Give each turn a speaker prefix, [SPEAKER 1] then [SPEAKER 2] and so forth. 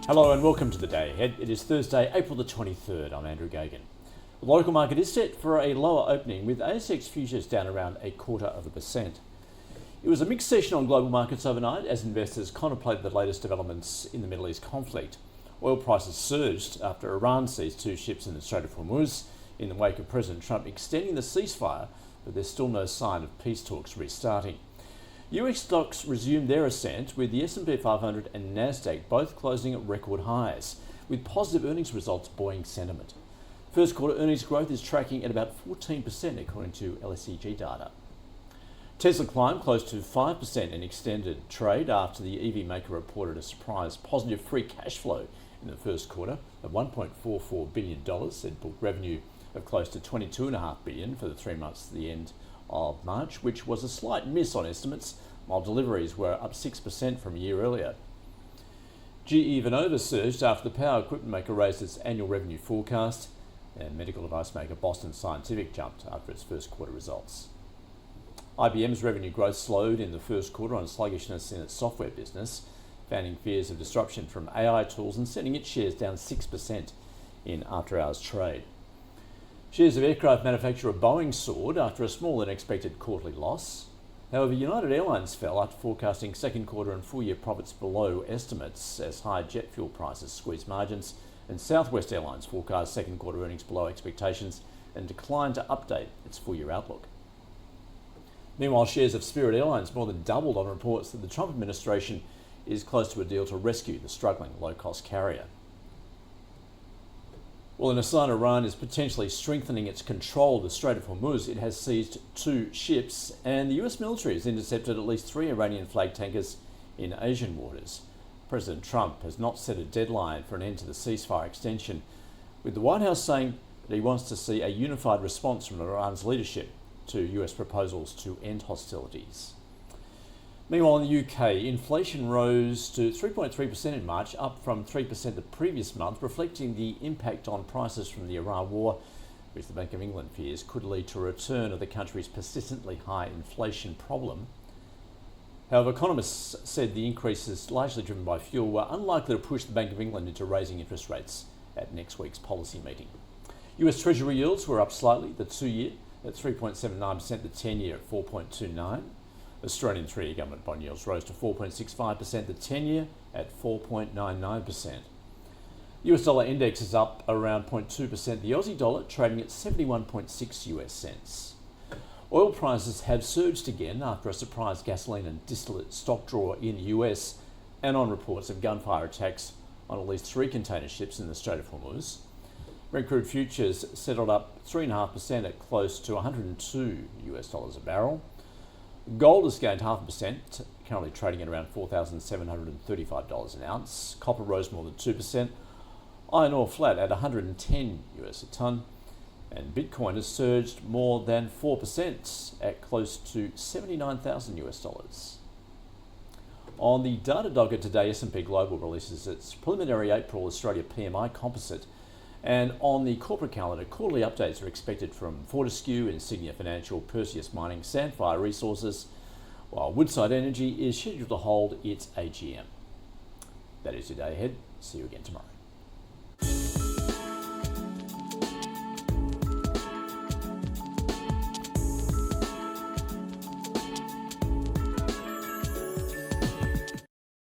[SPEAKER 1] Hello and welcome to the Day Ahead. It is Thursday, April the 23rd. I'm Andrew Gagan. The local market is set for a lower opening with ASX futures down around 0.25%. It was a mixed session on global markets overnight as investors contemplated the latest developments in the Middle East conflict. Oil prices surged after Iran seized 2 ships in the Strait of Hormuz in the wake of President Trump extending the ceasefire, but there's still no sign of peace talks restarting. US stocks resumed their ascent with the S&P 500 and Nasdaq both closing at record highs, with positive earnings results buoying sentiment. First quarter earnings growth is tracking at about 14% according to LSEG data. Tesla climbed close to 5% in extended trade after the EV maker reported a surprise positive free cash flow in the first quarter of $1.44 billion and booked revenue of close to $22.5 billion for the 3 months to the end of March, which was a slight miss on estimates, while deliveries were up 6% from a year earlier. GE Vernova surged after the power equipment maker raised its annual revenue forecast, and medical device maker Boston Scientific jumped after its first quarter results. IBM's revenue growth slowed in the first quarter on sluggishness in its software business, fanning fears of disruption from AI tools and sending its shares down 6% in after-hours trade. Shares of aircraft manufacturer Boeing soared after a smaller than expected quarterly loss. However, United Airlines fell after forecasting second quarter and full year profits below estimates as high jet fuel prices squeezed margins, and Southwest Airlines forecast second quarter earnings below expectations and declined to update its full year outlook. Meanwhile, shares of Spirit Airlines more than doubled on reports that the Trump administration is close to a deal to rescue the struggling low-cost carrier. Well, in a sign Iran is potentially strengthening its control of the Strait of Hormuz, it has seized 2 ships, and the US military has intercepted at least 3 Iranian flag tankers in Asian waters. President Trump has not set a deadline for an end to the ceasefire extension, with the White House saying that he wants to see a unified response from Iran's leadership to US proposals to end hostilities. Meanwhile, in the UK, inflation rose to 3.3% in March, up from 3% the previous month, reflecting the impact on prices from the Iran war, which the Bank of England fears could lead to a return of the country's persistently high inflation problem. However, economists said the increases, largely driven by fuel, were unlikely to push the Bank of England into raising interest rates at next week's policy meeting. US Treasury yields were up slightly, the 2-year at 3.79%, the 10-year at 4.29%. Australian 3-year government bond yields rose to 4.65%, the 10-year at 4.99%. US dollar index is up around 0.2%, the Aussie dollar trading at 71.6 US cents. Oil prices have surged again after a surprise gasoline and distillate stock draw in the US and on reports of gunfire attacks on at least 3 container ships in the Strait of Hormuz. Brent crude futures settled up 3.5% at close to $102 a barrel. Gold has gained 0.5%, currently trading at around $4,735 an ounce. Copper rose more than 2%. Iron ore flat at $110 a tonne. And Bitcoin has surged more than 4% at close to $79,000. On the data docket today, S&P Global releases its preliminary April Australia PMI composite. And on the corporate calendar, quarterly updates are expected from Fortescue, Insignia Financial, Perseus Mining, Sandfire Resources, while Woodside Energy is scheduled to hold its AGM. That is your day ahead. See you again tomorrow.